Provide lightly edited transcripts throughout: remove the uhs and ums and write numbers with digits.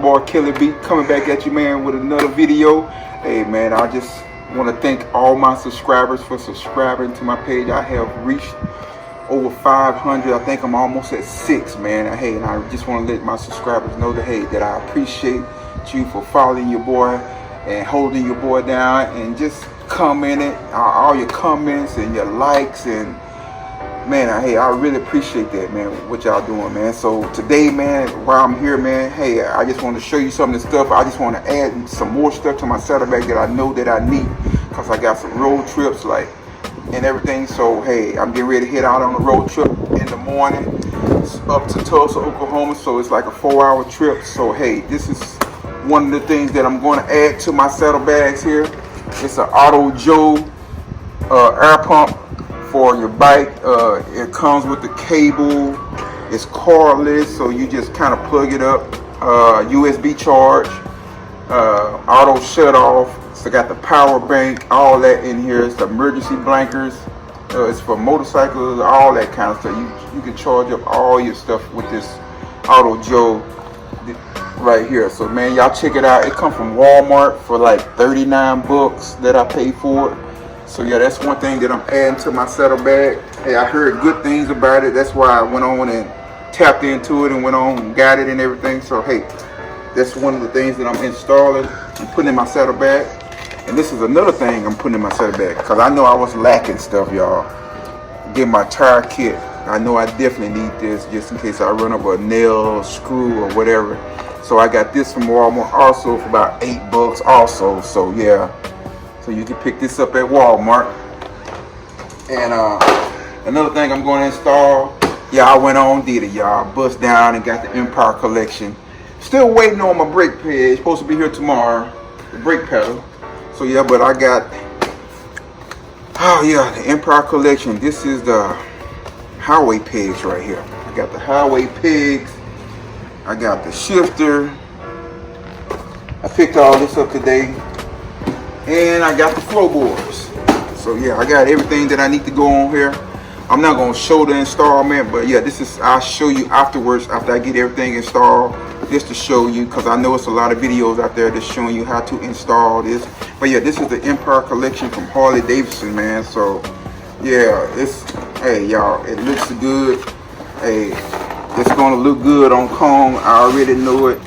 boy Killer B coming back at you, man, with another video. Hey man, I just want to thank all my subscribers for subscribing to my page. I have reached over 500. I think I'm almost at 6, man. Hey, and I just want to let my subscribers know that, hey, that I appreciate you for following your boy and holding your boy down and just commenting, all your comments and your likes, and man, hey, I really appreciate that, man, what y'all doing, man. So today, man, while I'm here, man, hey, I just want to show you some of the stuff. I just want to add some more stuff to my saddlebag that I know that I need, because I got some road trips, like, and everything. So hey, I'm getting ready to head out on a road trip in the morning up to Tulsa, Oklahoma. So it's like a 4-hour trip. So hey, this is one of the things that I'm going to add to my saddlebags here. It's an Auto Joe air pump for your bike. It comes with the cable. It's cordless, so you just kind of plug it up. USB charge, auto shut off. So got the power bank, all that in here. It's the emergency blankers. It's for motorcycles, all that kind of stuff. You can charge up all your stuff with this Auto Joe right here. So man, y'all check it out. It comes from Walmart for like 39 bucks that I paid for it. So yeah, that's one thing that I'm adding to my saddlebag. Hey, I heard good things about it. That's why I went on and tapped into it and went on and got it and everything. So hey, that's one of the things that I'm installing and putting in my saddlebag. And this is another thing I'm putting in my saddlebag, because I know I was lacking stuff, y'all. Get my tire kit. I know I definitely need this just in case I run up a nail, screw, or whatever. So I got this from Walmart also for about 8 bucks also. So yeah, so you can pick this up at Walmart. And another thing I'm going to install, yeah, I went on, did it, y'all. Bust down and got the Empire Collection. Still waiting on my brake pad. It's supposed to be here tomorrow, the brake pedal. So yeah, but I got, oh yeah, the Empire Collection. This is the highway pegs right here. I got the highway pegs. I got the shifter. I picked all this up today. And I got the floorboards. So yeah, I got everything that I need to go on here. I'm not gonna show the installment, but yeah, this is, I'll show you afterwards after I get everything installed, just to show you, because I know it's a lot of videos out there that's showing you how to install this. But yeah, this is the Empire Collection from Harley Davidson, man. So yeah, it's, hey y'all, it looks good. Hey, it's gonna look good on comb. I already know it.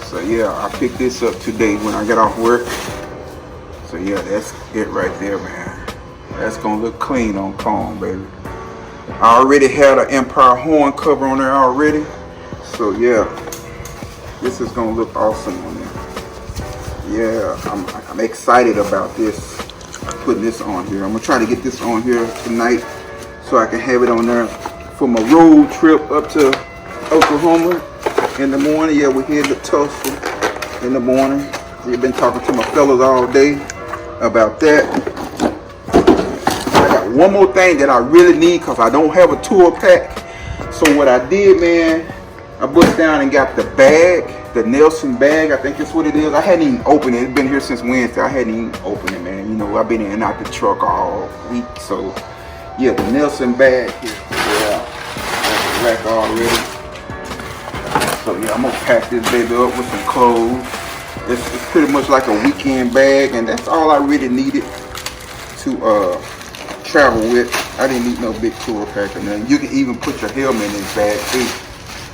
So yeah, I picked this up today when I got off work. So yeah, that's it right there, man. That's gonna look clean on comb, baby. I already had an Empire horn cover on there already. So yeah, this is gonna look awesome on there. Yeah, I'm excited about this. Putting this on here. I'm gonna try to get this on here tonight so I can have it on there for my road trip up to Oklahoma in the morning. Yeah, we're headed to Tulsa in the morning. We've been talking to my fellas all day about that. I got one more thing that I really need, because I don't have a tour pack. So what I did, man, I bust down and got the bag, the Nelson bag. I think that's what it is. I hadn't even opened it. It's been here since Wednesday. I hadn't even opened it, man. You know, I've been in and out the truck all week. So yeah, the Nelson bag here. Yeah, that's the rack already. So yeah, I'm gonna pack this baby up with some clothes. It's pretty much like a weekend bag, and that's all I really needed to travel with. I didn't need no big tour pack or nothing. You can even put your helmet in this bag too,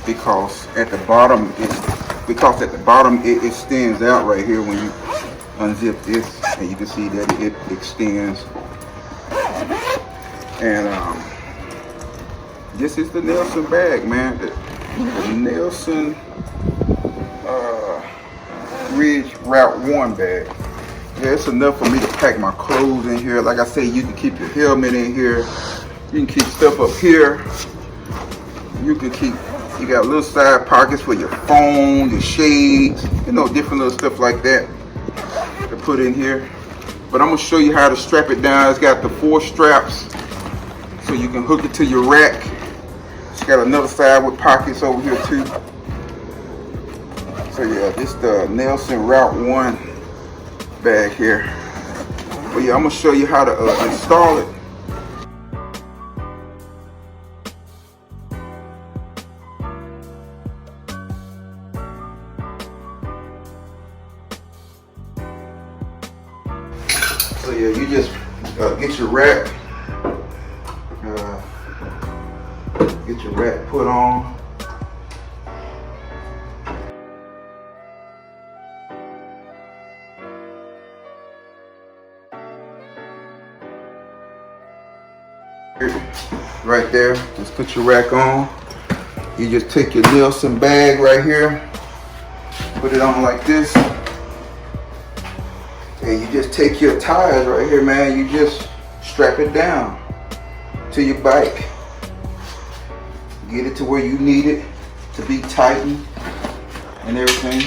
because at the bottom it extends out right here when you unzip this, and you can see that it extends. And this is the Nelson bag, man. The Nelson Rigg Route 1 bag. Yeah, it's enough for me to pack my clothes in here. Like I say, you can keep your helmet in here. You can keep stuff up here. You got little side pockets for your phone, your shades, you know, different little stuff like that to put in here. But I'm gonna show you how to strap it down. It's got the 4 straps, so you can hook it to your rack. It's got another side with pockets over here too. So yeah, this the Nelson Route 1 bag here. But yeah, I'm gonna show you how to install it. So yeah, you just get your rack, put on. Right there, just put your rack on. You just take your Nielsen bag right here, put it on like this, and you just take your tires right here, man. You just strap it down to your bike. Get it to where you need it to be tightened and everything.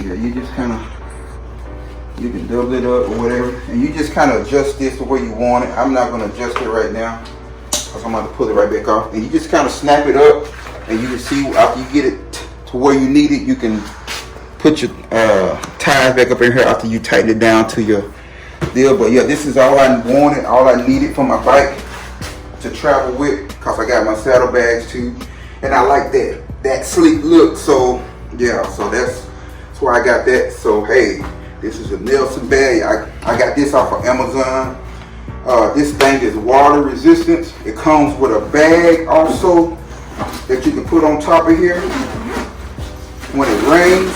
Yeah, you just kind of, you can double it up or whatever, and you just kind of adjust this the way you want it. I'm not going to adjust it right now because I'm going to pull it right back off. And you just kind of snap it up, and you can see after you get it to where you need it, you can put your tires back up in here after you tighten it down to your deal. But yeah, this is all I wanted, all I needed for my bike to travel with, because I got my saddlebags too, and I like that sleek look. So yeah, so that's why I got that. So hey, this is a Nielsen bag. I got this off of Amazon. This thing is water resistant. It comes with a bag also that you can put on top of here when it rains.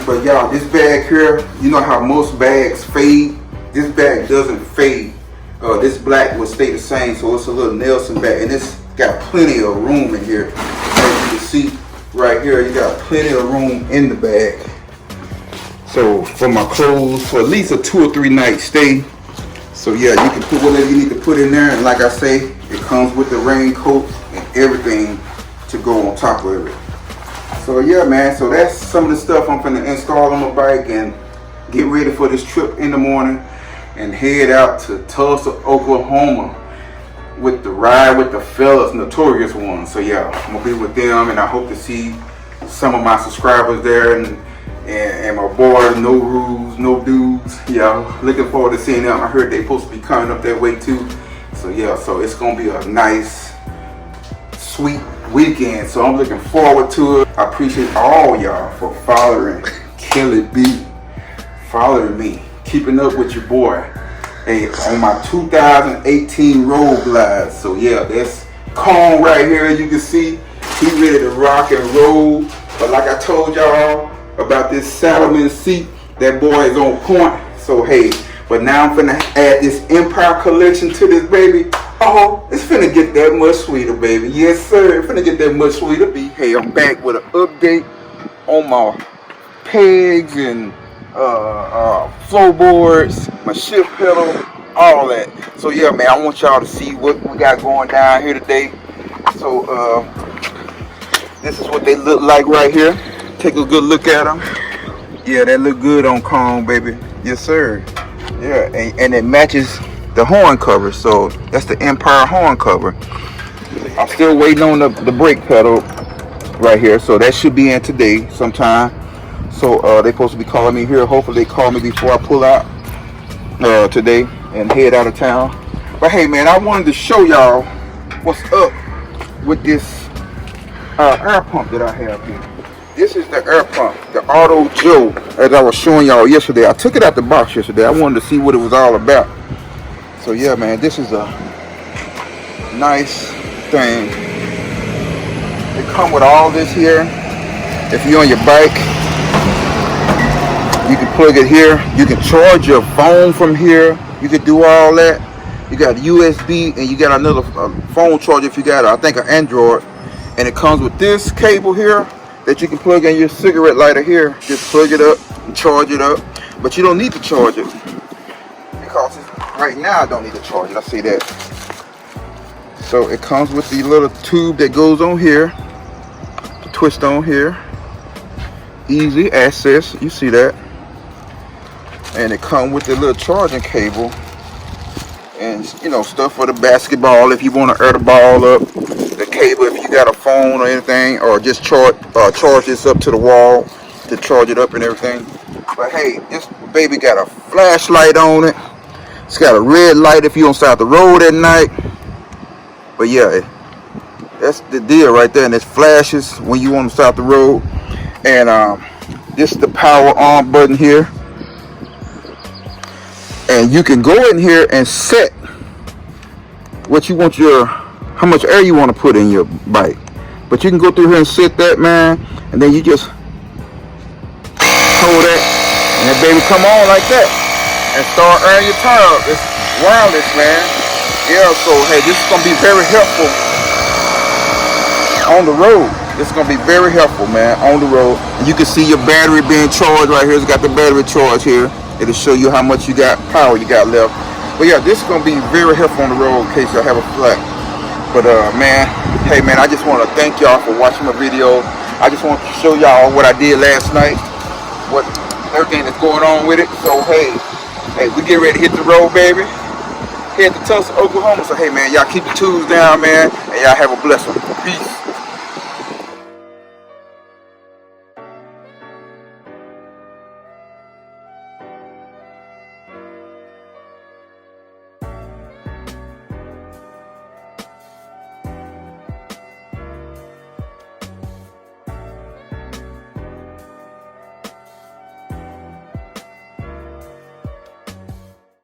But y'all, this bag here, you know how most bags fade? This bag doesn't fade. This black will stay the same, so it's a little Nielsen bag, and it's got plenty of room in here. As you can see right here, you got plenty of room in the bag. So for my clothes, for at least a 2 or 3 night stay. So yeah, you can put whatever you need to put in there, and like I say, it comes with the raincoat and everything to go on top of it. So yeah, man, so that's some of the stuff I'm finna install on my bike and get ready for this trip in the morning and head out to Tulsa, Oklahoma with the ride with the fellas, Notorious Ones. So yeah, I'm gonna be with them, and I hope to see some of my subscribers there, and my boys, No Rules, No Dudes. Yeah, looking forward to seeing them. I heard they supposed to be coming up that way too. So yeah, so it's gonna be a nice, sweet weekend. So I'm looking forward to it. I appreciate all y'all for following Kelly B, following me, keeping up with your boy, hey, on my 2018 road glides. So yeah, that's Cone right here. As you can see, he ready to rock and roll. But like I told y'all about this Salomon seat, that boy is on point. So hey, but now I'm finna add this Empire collection to this baby. Oh, it's finna get that much sweeter, baby. Yes sir, it's finna get that much sweeter. Hey, I'm back with an update on my pegs and floorboards, my shift pedal, all that. So yeah, man, I want y'all to see what we got going down here today. So this is what they look like right here. Take a good look at them. Yeah, they look good on Cone, baby. Yes sir. Yeah, and it matches the horn cover. So that's the Empire horn cover. I'm still waiting on the brake pedal right here, so that should be in today sometime. So they're supposed to be calling me here. Hopefully they call me before I pull out today and head out of town. But hey man, I wanted to show y'all what's up with this air pump that I have here. This is the air pump, the Auto Joe, as I was showing y'all yesterday. I took it out the box yesterday. I wanted to see what it was all about. So yeah man, this is a nice thing. It come with all this here. If you're on your bike, you can plug it here. You can charge your phone from here. You can do all that. You got USB, and you got another phone charger if you got, I think, an Android. And it comes with this cable here that you can plug in your cigarette lighter here. Just plug it up and charge it up. But you don't need to charge it because right now I don't need to charge it. I see that. So it comes with the little tube that goes on here, twist on here. Easy access, you see that. And it comes with the little charging cable, and you know, stuff for the basketball if you want to air the ball up. The cable if you got a phone or anything, or just charge this up to the wall to charge it up and everything. But hey, this baby got a flashlight on it. It's got a red light if you're on side the road at night. But yeah, that's the deal right there, and it flashes when you on the side the road. And this is the power on button here. and you can go in here and set what you want how much air you want to put in your bike. But you can go through here and set that, man, and then you just hold that, and that baby come on like that, and start airing your tire up. It's wireless, man. Yeah, so hey, this is gonna be very helpful on the road. This is gonna be very helpful, man, on the road. And you can see your battery being charged right here. It's got the battery charge here. It'll show you how much power you got left. But yeah, this is gonna be very helpful on the road in case y'all have a flat. But man, hey man, I just want to thank y'all for watching my video. I just want to show y'all what I did last night, what everything that's going on with it. So hey, we get ready to hit the road, baby. Head to Tulsa, Oklahoma. So hey man, y'all keep the tools down, man, and y'all have a blessing. Peace.